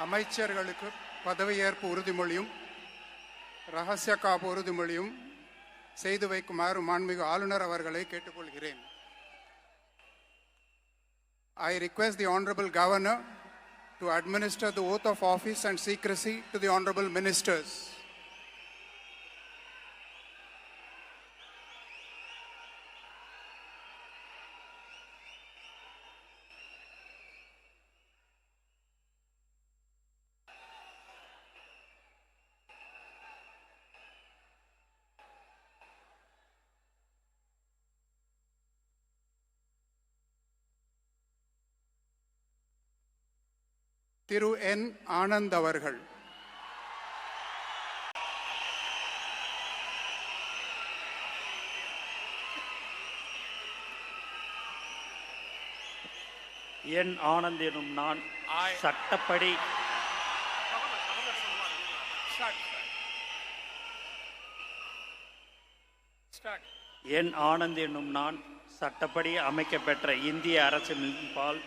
அமைச்சர்களுக்கு பதவியேற்பு உறுதிமொழியும் ரகசிய காப்பு உறுதிமொழியும் செய்து வைக்குமாறு மாண்புமிகு ஆளுநர் அவர்களை கேட்டுக்கொள்கிறேன். I request the Honorable Governor to administer the oath of office and secrecy to the Honorable Ministers. திரு என் ஆனந்த் அவர்கள். என் ஆனந்த் எனும் நான் சட்டப்படி என் ஆனந்த் என்னும் நான் சட்டப்படி அமைக்கப்பெற்ற இந்திய அரசின்பால்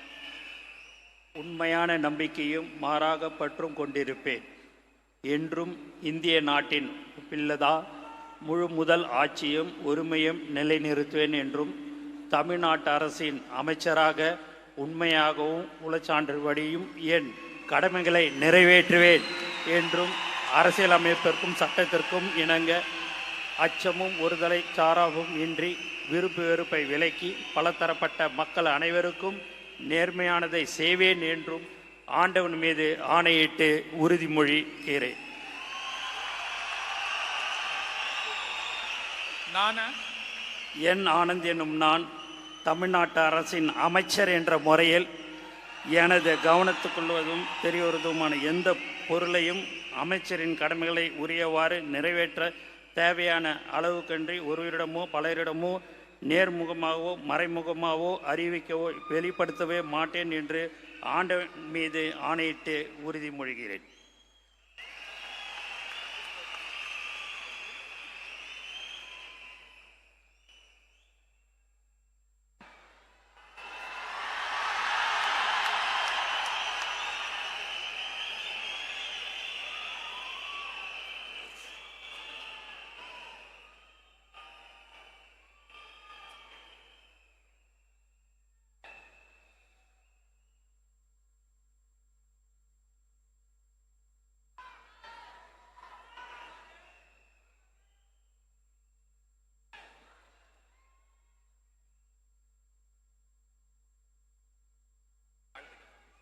உண்மையான நம்பிக்கையும் மாறாக பற்றும் கொண்டிருப்பேன். என்றும் இந்திய நாட்டின் பிள்ளதா முழு முதல் ஆட்சியும் உரிமையும் நிலைநிறுத்துவேன் என்றும் தமிழ்நாட்டு அரசின் அமைச்சராக உண்மையாகவும் உளச்சான்றுபடியும் என் கடமைகளை நிறைவேற்றுவேன் என்றும் அரசியலமைப்பிற்கும் சட்டத்திற்கும் இணங்க அச்சமும் ஒருதலை சாராவும் இன்றி விருப்பு வெறுப்பை விலக்கி பலதரப்பட்ட மக்கள் அனைவருக்கும் நேர்மையானதை செய்வேன் என்றும் ஆண்டவன் மீது ஆணையிட்டு உறுதிமொழிகிறேன். என் ஆனந்த் என்னும் நான் தமிழ்நாட்டு அரசின் அமைச்சர் என்ற முறையில் எனது கவனத்துக்கொள்வதும் தெரியவதுமான எந்த பொருளையும் அமைச்சரின் கடமைகளை உரியவாறு நிறைவேற்ற தேவையான அளவுக்கன்றி ஒருவரிடமோ பலரிடமோ நேர்முகமாகவோ மறைமுகமாகவோ அறிவிக்கவோ வெளிப்படுத்தவே மாட்டேன் என்று ஆண்டவன் மீது ஆணையிட்டு உறுதிமொழிகிறேன்.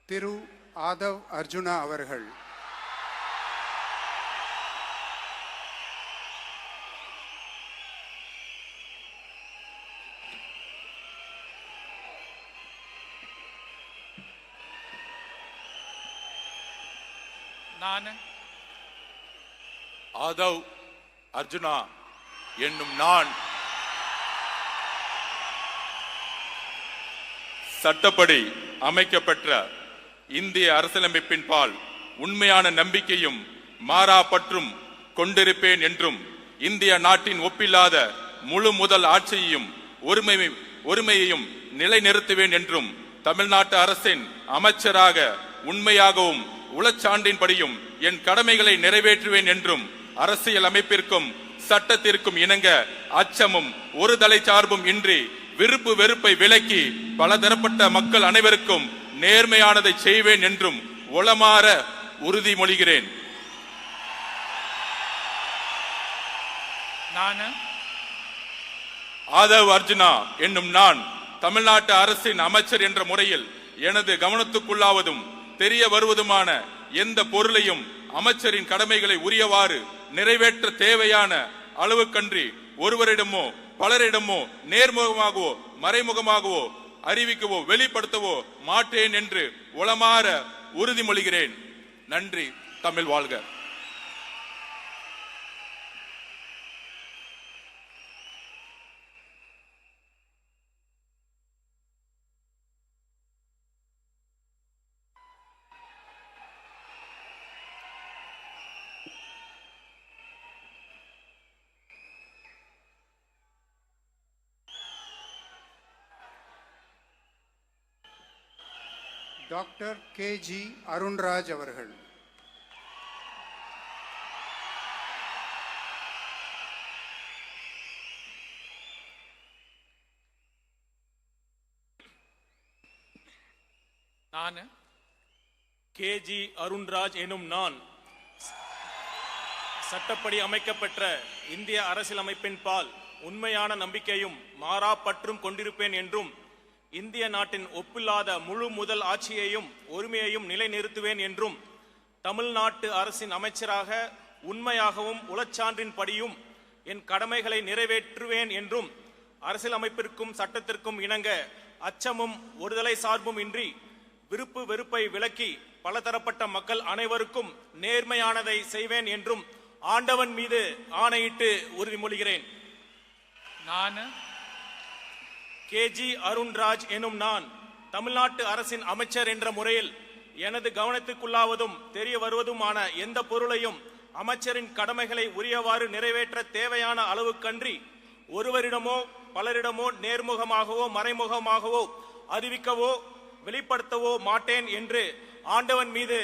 திரு ஆதவ் அர்ஜுனா அவர்கள். நான் ஆதவ் அர்ஜுனா என்னும் நான் சட்டப்படி அமைக்கப்பெற்ற இந்திய அரசியலமைப்பின் பால் உண்மையான நம்பிக்கையும் மாறா பற்றும் கொண்டிருப்பேன் என்றும் இந்திய நாட்டின் ஒப்பில்லாத முழு முதல் ஆட்சியையும் ஒருமையையும் நிலைநிறுத்துவேன் என்றும் தமிழ்நாட்டு அரசின் அமைச்சராக உண்மையாகவும் உளச்சான்றின்படியும் என் கடமைகளை நிறைவேற்றுவேன் என்றும் அரசியல் அமைப்பிற்கும் சட்டத்திற்கும் இணங்க அச்சமும் ஒரு தலை சார்பும் இன்றி விருப்பு வெறுப்பை விலக்கி பலதரப்பட்ட மக்கள் அனைவருக்கும் நேர்மையானதை செய்வேன் என்றும் உளமாற உறுதிமொழிகிறேன். ஆதவ் அர்ஜுனா என்னும் நான் தமிழ்நாட்டு அரசின் அமைச்சர் என்ற முறையில் எனது கவனத்துக்குள்ளாவதும் தெரிய வருவதுமான எந்த பொருளையும் அமைச்சரின் கடமைகளை உரியவாறு நிறைவேற்ற தேவையான அளவுக்கன்றி ஒருவரிடமோ பலரிடமோ நேர்முகமாகவோ மறைமுகமாகவோ அறிவிக்கவோ வெளிப்படுத்தவோ மாட்டேன் என்று உளமாற உறுதிமொழிகிறேன். நன்றி. தமிழ் வாழ்க. டாக்டர் கே ஜி அருண்ராஜ் அவர்கள். நான் கேஜி அருண்ராஜ் எனும் நான் சட்டப்படி அமைக்கப்பெற்ற இந்திய அரசியலமைப்பின் பால் உண்மையான நம்பிக்கையும் மாறா பற்றும் கொண்டிருப்பேன் என்றும் இந்திய நாட்டின் ஒப்பில்லாத முழு முதல் ஆட்சியையும் உரிமையையும் நிலைநிறுத்துவேன் என்றும் தமிழ்நாட்டு அரசின் அமைச்சராக உண்மையாகவும் உளச்சான்றின்படியும் என் கடமைகளை நிறைவேற்றுவேன் என்றும் அரசியலமைப்பிற்கும் சட்டத்திற்கும் இணங்க அச்சமும் ஒருதலை சார்பும் இன்றி விருப்பு வெறுப்பை விலக்கி பலதரப்பட்ட மக்கள் அனைவருக்கும் நேர்மையானதை செய்வேன் என்றும் ஆண்டவன் மீது ஆணையிட்டு உறுதிமொழிகிறேன். நான் கேஜி அருண்ராஜ் எனும் நான் தமிழ்நாட்டு அரசின் அமைச்சர் என்ற முறையில் எனது கவனத்துக்குள்ளாவதும் தெரிய வருவதுமான எந்த பொருளையும் அமைச்சரின் கடமைகளை உரியவாறு நிறைவேற்ற தேவையான அளவுக்கன்றி ஒருவரிடமோ பலரிடமோ நேர்முகமாகவோ மறைமுகமாகவோ அறிவிக்கவோ வெளிப்படுத்தவோ மாட்டேன் என்று ஆண்டவன் மீது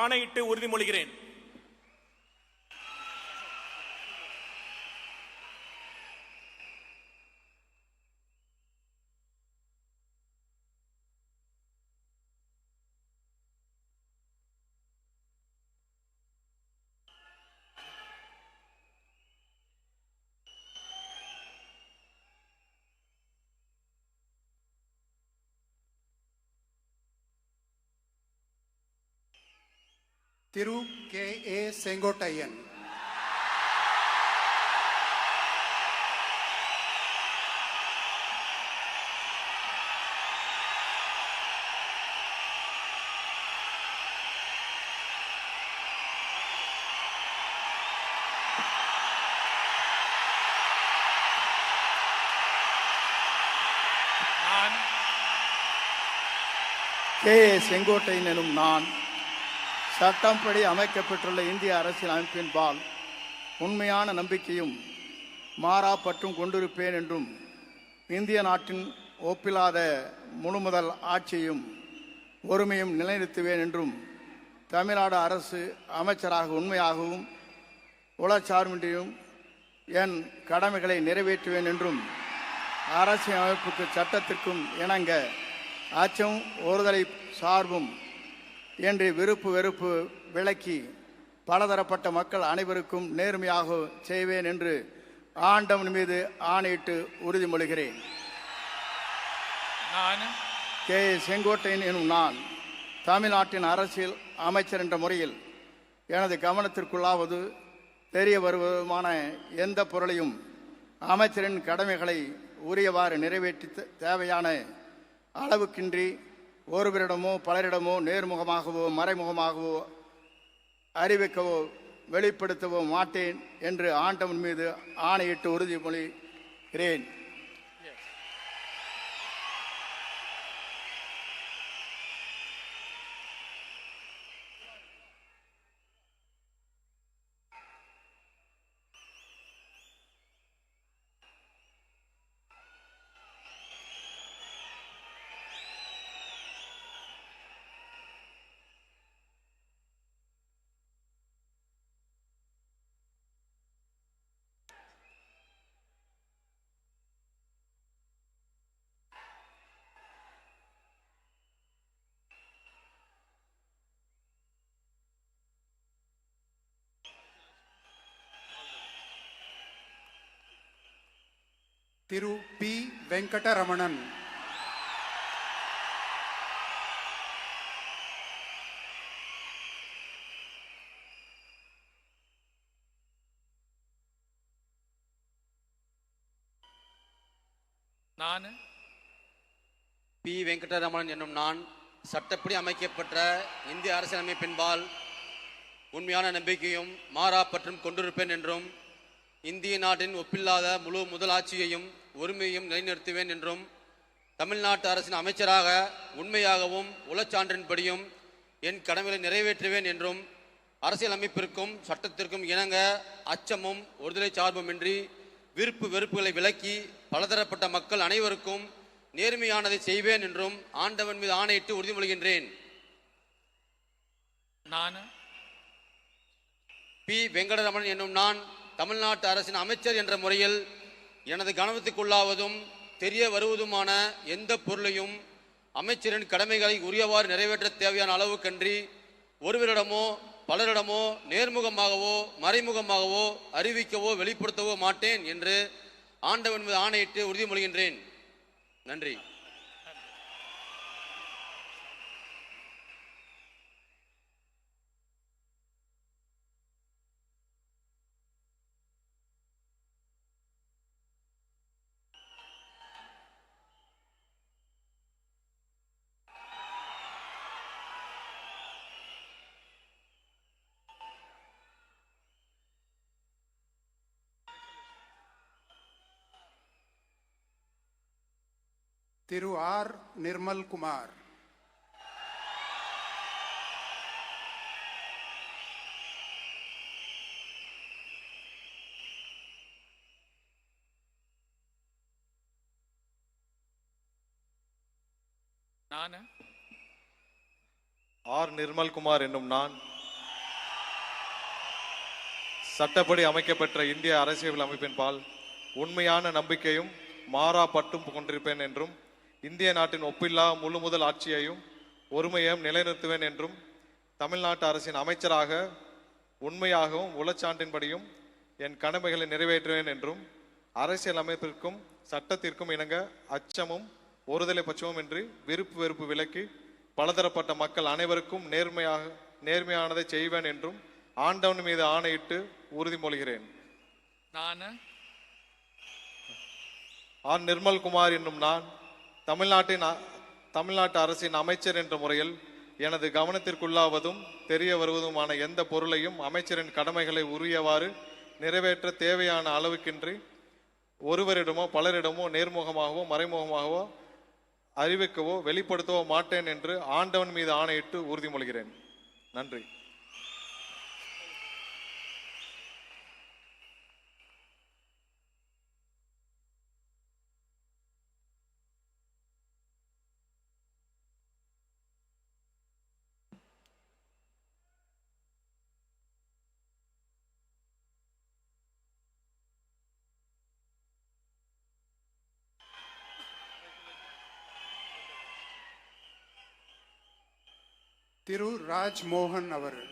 ஆணையிட்டு உறுதிமொழிகிறேன். Thiru K.A. Sengotayan. K.A. Sengottaiyan எனும் நான் சட்டப்படி அமைக்கப்பட்டுள்ள இந்திய அரசியல் அமைப்பின்பால் உண்மையான நம்பிக்கையும் மாறா பற்றும் கொண்டிருப்பேன் என்றும் இந்திய நாட்டின் ஒப்பில்லாத முழுமுதல் ஆட்சியையும் ஒருமையும் நிலைநிறுத்துவேன் என்றும் தமிழ்நாடு அரசு அமைச்சராக உண்மையாகவும் உளச்சார்பின்றியும் என் கடமைகளை நிறைவேற்றுவேன் என்றும் அரசியல் அமைப்புக்கு சட்டத்திற்கும் இணங்க அச்சம் ஒருதலை சார்பும் என்று விருப்பு வெறுப்பு விலக்கி பலதரப்பட்ட மக்கள் அனைவருக்கும் நேர்மையாக செய்வேன் என்று ஆண்டவன் மீது ஆணையிட்டு உறுதிமொழிகிறேன். நான் கே செங்கோட்டையன் எனும் நான் தமிழ்நாட்டின் அரசியல் அமைச்சர் என்ற முறையில் எனது கவனத்திற்குள்ளாவது தெரிய வருவதுமான எந்த பொருளையும் அமைச்சரின் கடமைகளை உரியவாறு நிறைவேற்றி தேவையான அளவுக்கின்றி ஒருவரிடமோ பலரிடமோ நேர்முகமாகவோ மறைமுகமாகவோ அறிவிக்கவோ வெளிப்படுத்தவோ மாட்டேன் என்று ஆண்டவன் மீது ஆணையிட்டு உறுதிமொழிகிறேன். Thiru P. Venkataramanan. நான் பி வெங்கடரமணன் என்னும் நான் சட்டப்படி அமைக்கப்பட்ட இந்திய அரசியலமைப்பின்பால் உண்மையான நம்பிக்கையும் மாறா பற்றும் கொண்டிருப்பேன் என்றும் இந்திய நாட்டின் ஒப்பில்லாத முழு முதலாட்சியையும் உரிமையையும் நிலைநிறுத்துவேன் என்றும் தமிழ்நாட்டு அரசின் அமைச்சராக உண்மையாகவும் உளச்சான்றின்படியும் என் கடமைகளை நிறைவேற்றுவேன் என்றும் அரசியலமைப்பிற்கும் சட்டத்திற்கும் இணங்க அச்சமும் ஒருதலை சார்புமின்றி விருப்பு வெறுப்புகளை விலக்கி பலதரப்பட்ட மக்கள் அனைவருக்கும் நேர்மையானதை செய்வேன் என்றும் ஆண்டவன் மீது ஆணையிட்டு உறுதிமொழிகின்றேன். நான் பி வெங்கடரமணன் என்னும் நான் தமிழ்நாட்டு அரசின் அமைச்சர் என்ற முறையில் எனது கவனத்துக்குள்ளாவதும் தெரிய வருவதுமான எந்த பொருளையும் அமைச்சரின் கடமைகளை உரியவாறு நிறைவேற்ற தேவையான அளவுக்கன்றி ஒருவரிடமோ பலரிடமோ நேர்முகமாகவோ மறைமுகமாகவோ அறிவிக்கவோ வெளிப்படுத்தவோ மாட்டேன் என்று ஆண்டவன் மீது ஆணையிட்டு உறுதிமொழிகின்றேன். நன்றி. திரு ஆர் நிர்மல் குமார். நான் ஆர் நிர்மல்குமார் என்னும் நான் சட்டப்படி அமைக்கப்பெற்ற இந்திய அரசியல் அமைப்பின் பால் உண்மையான நம்பிக்கையும் மாறா பட்டும் கொண்டிருப்பேன் என்றும் இந்திய நாட்டின் ஒப்பில்லா முழு முதல் ஆட்சியையும் ஒருமையையும் நிலைநிறுத்துவேன் என்றும் தமிழ்நாட்டு அரசின் அமைச்சராக உண்மையாகவும் உளச்சான்றின்படியும் என் கடமைகளை நிறைவேற்றுவேன் என்றும் அரசியல் அமைப்பிற்கும் சட்டத்திற்கும் இணங்க அச்சமும் ஒருதலை பட்சமும் இன்றி விருப்பு வெறுப்பு விலக்கி பலதரப்பட்ட மக்கள் அனைவருக்கும் நேர்மையானதை செய்வேன் என்றும் ஆண்டவன் மீது ஆணையிட்டு உறுதிமொழிகிறேன். நான் ஆர் நிர்மல்குமார் என்னும் நான் தமிழ்நாட்டு அரசின் அமைச்சர் என்ற முறையில் எனது கவனத்திற்குள்ளாவதும் தெரிய வருவதுமான எந்த பொருளையும் அமைச்சரின் கடமைகளை உரியவாறு நிறைவேற்ற தேவையான அளவுக்கின்றி ஒருவரிடமோ பலரிடமோ நேர்முகமாகவோ மறைமுகமாகவோ அறிவிக்கவோ வெளிப்படுத்தவோ மாட்டேன் என்று ஆண்டவன் மீது ஆணையிட்டு உறுதிமொழிகிறேன். நன்றி. திரு ராஜ் மோகன் அவர்கள்.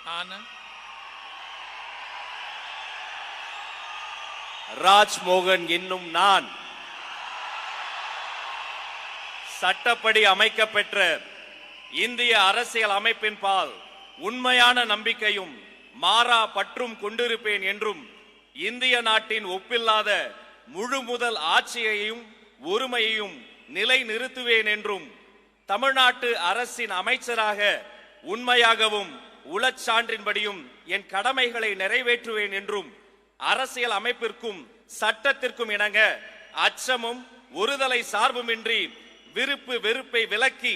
நான் ராஜ்மோகன் என்னும் நான் சட்டப்படி அமைக்கப்பெற்ற இந்திய அரசியல் அமைப்பின் பால் உண்மையான நம்பிக்கையும் மாறா பற்றும் கொண்டிருப்பேன் என்றும் இந்திய நாட்டின் ஒப்பில்லாத முழு முதல் ஆட்சியையும் ஒருமையையும் நிலை நிறுத்துவேன் என்றும் தமிழ்நாட்டு அரசின் அமைச்சராக உண்மையாகவும் உளச்சான்றின்படியும் என் கடமைகளை நிறைவேற்றுவேன் என்றும் அரசியல் அமைப்பிற்கும் சட்டத்திற்கும் இணங்க அச்சமும் ஒருதலை சார்புமின்றி விருப்பு வெறுப்பை விலக்கி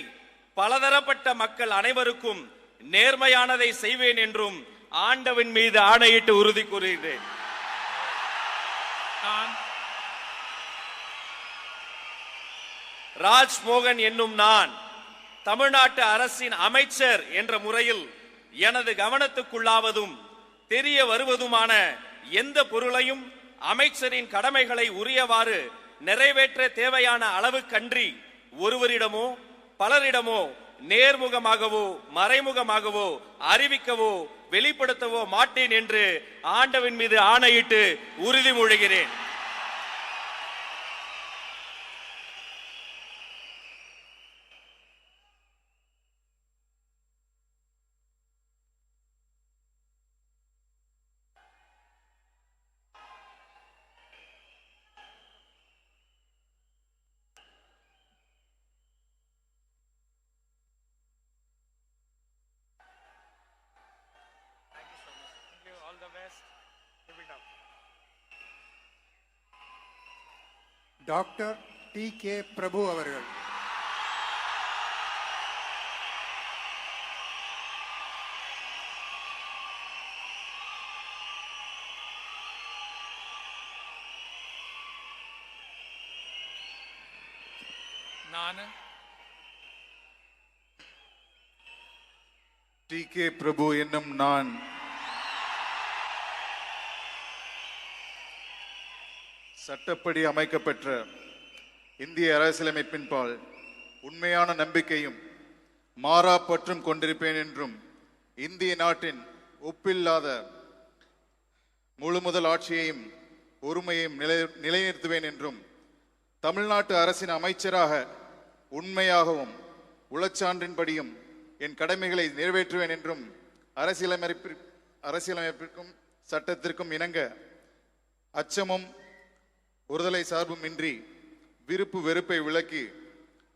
பலதரப்பட்ட மக்கள் அனைவருக்கும் நேர்மையானதை செய்வேன் என்றும் ஆண்டவன் மீது ஆணையிட்டு உறுதி கூறுகிறேன். நான் ராஜ்மோகன் என்னும் நான் தமிழ்நாட்டு அரசின் அமைச்சர் என்ற முறையில் எனது கவனத்துக்குள்ளாவதும் தெரிய வருவதுமான எந்த பொருளையும் அமைச்சரின் கடமைகளை உரியவாறு நிறைவேற்ற தேவையான அளவுக்கன்றி ஒருவரிடமோ பலரிடமோ நேர்முகமாகவோ மறைமுகமாகவோ அறிவிக்கவோ வெளிப்படுத்தவோ மாட்டேன் என்று ஆண்டவன் மீது ஆணையிட்டு உறுதிமொழிகிறேன். டாக்டர் டி கே பிரபு அவர்கள். ನಾನು டி.கே. பிரபு என்னும் நான் சட்டப்படி அமைக்கப்பெற்ற இந்திய அரசியலமைப்பின்பால் உண்மையான நம்பிக்கையும் மாறா பற்றும் கொண்டிருப்பேன் என்றும் இந்திய நாட்டின் ஒப்பில்லாத முழுமுதல் ஆட்சியையும் ஒருமையையும் நிலைநிறுத்துவேன் என்றும் தமிழ்நாட்டு அரசின் அமைச்சராக உண்மையாகவும் உளச்சான்றின்படியும் என் கடமைகளை நிறைவேற்றுவேன் என்றும் அரசியலமைப்பிற்கும் சட்டத்திற்கும் இணங்க அச்சமும் ஒருதலை சார்பும் இன்றி விருப்பு வெறுப்பை விலக்கி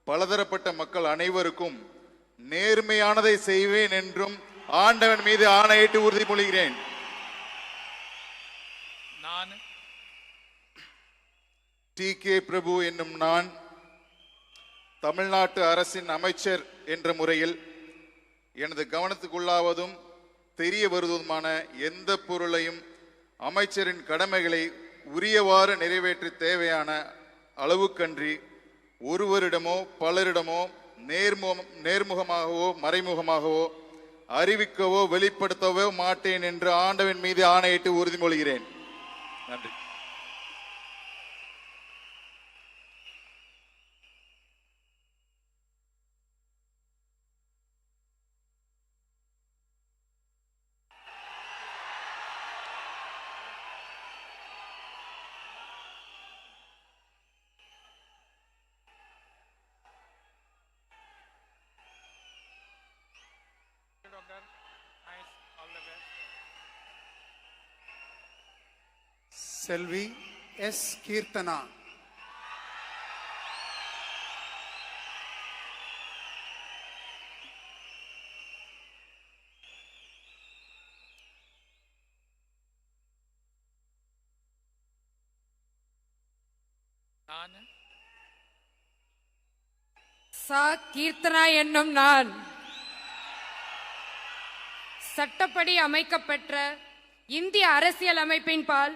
பலதரப்பட்ட மக்கள் அனைவருக்கும் நேர்மையானதை செய்வேன் என்றும் ஆண்டவன் மீது ஆணையிட்டு உறுதிமொழிகிறேன். ನಾನು டி.கே. பிரபு என்னும் நான் தமிழ்நாட்டு அரசின் அமைச்சர் என்ற முறையில் எனது கவனத்துக்குள்ளாவதும் தெரிய வருவதுமான எந்த பொருளையும் அமைச்சரின் கடமைகளை உரியவாறு நிறைவேற்ற தேவையான அளவுக்கன்றி ஒருவரிடமோ பலரிடமோ நேர்முகமாகவோ மறைமுகமாகவோ அறிவிக்கவோ வெளிப்படுத்தவோ மாட்டேன் என்று ஆண்டவன் மீது ஆணையிட்டு உறுதிமொழிகிறேன். நன்றி. Doctor nice all the best. Selvi S. Kirtana. ನಾನು சா கீர்த்தனா என்னும் நான் சட்டப்படி அமைக்கப்பெற்ற இந்திய அரசியலமைப்பின்பால்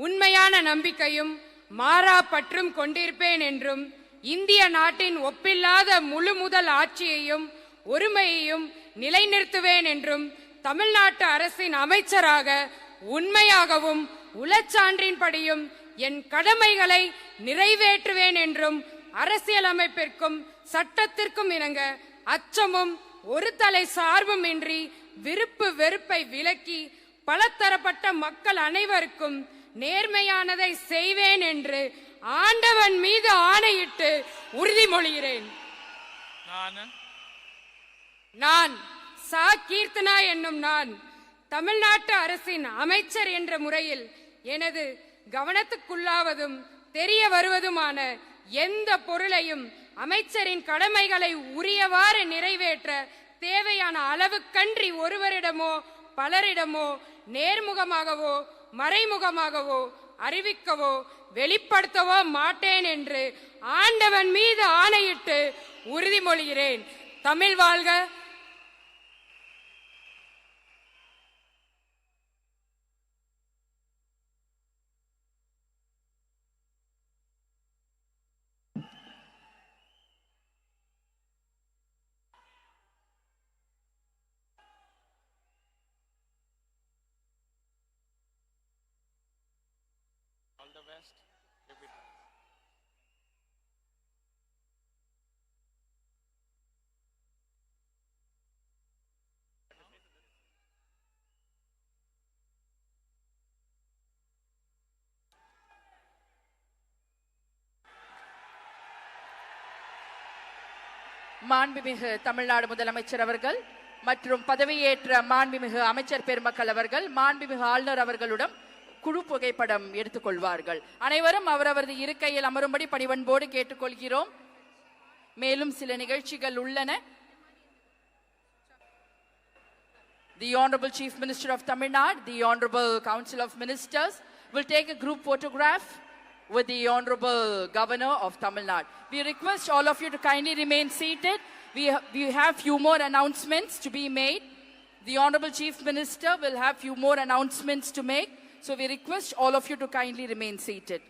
உண்மையான நம்பிக்கையும் மாறா பற்றும் கொண்டிருப்பேன் என்றும் இந்திய நாட்டின் ஒப்பில்லாத முழு முதல் ஆட்சியையும் ஒருமையையும் நிலைநிறுத்துவேன் என்றும் தமிழ்நாட்டு அரசின் அமைச்சராக உண்மையாகவும் உளச்சான்றின்படியும் என் கடமைகளை நிறைவேற்றுவேன் என்றும் அரசியலமைப்பிற்கும் சட்டத்திற்கும் இணங்க அச்சமும் ஒரு தலை சார்பும் இன்றி விருப்பு வெறுப்பை விலக்கி பலதரப்பட்ட மக்கள் அனைவருக்கும் நேர்மையானதை செய்வேன் என்று ஆண்டவன் மீது ஆணையிட்டு உறுதிமொழிகிறேன். நான் சா கீர்த்தனா என்னும் நான் தமிழ்நாட்டு அரசின் அமைச்சர் என்ற முறையில் எனது கவனத்துக்குள்ளாவதும் தெரிய வருவதுமான எந்த பொருளையும் அமைச்சரின் கடமைகளை உரியவாறு நிறைவேற்ற தேவையான அளவுக்கன்றி ஒருவரிடமோ பலரிடமோ நேர்முகமாகவோ மறைமுகமாகவோ அறிவிக்கவோ வெளிப்படுத்தவோ மாட்டேன் என்று ஆண்டவன் மீது ஆணையிட்டு உறுதிமொழிகிறேன். தமிழ் வாழ்க. All the best. மாண்புமிகு தமிழ்நாடு முதலமைச்சர் அவர்கள் மற்றும் பதவியேற்ற மாண்புமிகு அமைச்சர் பெருமக்கள் அவர்கள் மாண்புமிகு ஆளுநர் அவர்களுடன் குழு புகைப்படம் எடுத்துக்கொள்வார்கள். அனைவரும் அவரவரது இருக்கையில் அமரும்படி பணிவன்போடு கேட்டுக்கொள்கிறோம். மேலும் சில நிகழ்ச்சிகள் உள்ளன. The Honorable Chief Minister of Tamil Nadu, the Honorable Council of Ministers will take a group photograph with the Honorable Governor of Tamil Nadu. We request all of you to kindly remain seated. We have few more announcements to be made. The Honorable Chief Minister will have few more announcements to make. So we request all of you to kindly remain seated.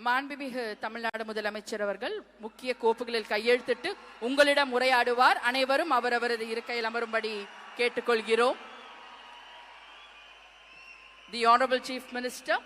மாண்புமிகு தமிழ்நாடு முதலமைச்சர் அவர்கள் முக்கிய கோப்புகளில் கையெழுத்திட்டு உங்களிடம் உரையாடுவார். அனைவரும் அவரவரது இருக்கையில் அமரும்படி கேட்டுக்கொள்கிறோம். The Honorable Chief Minister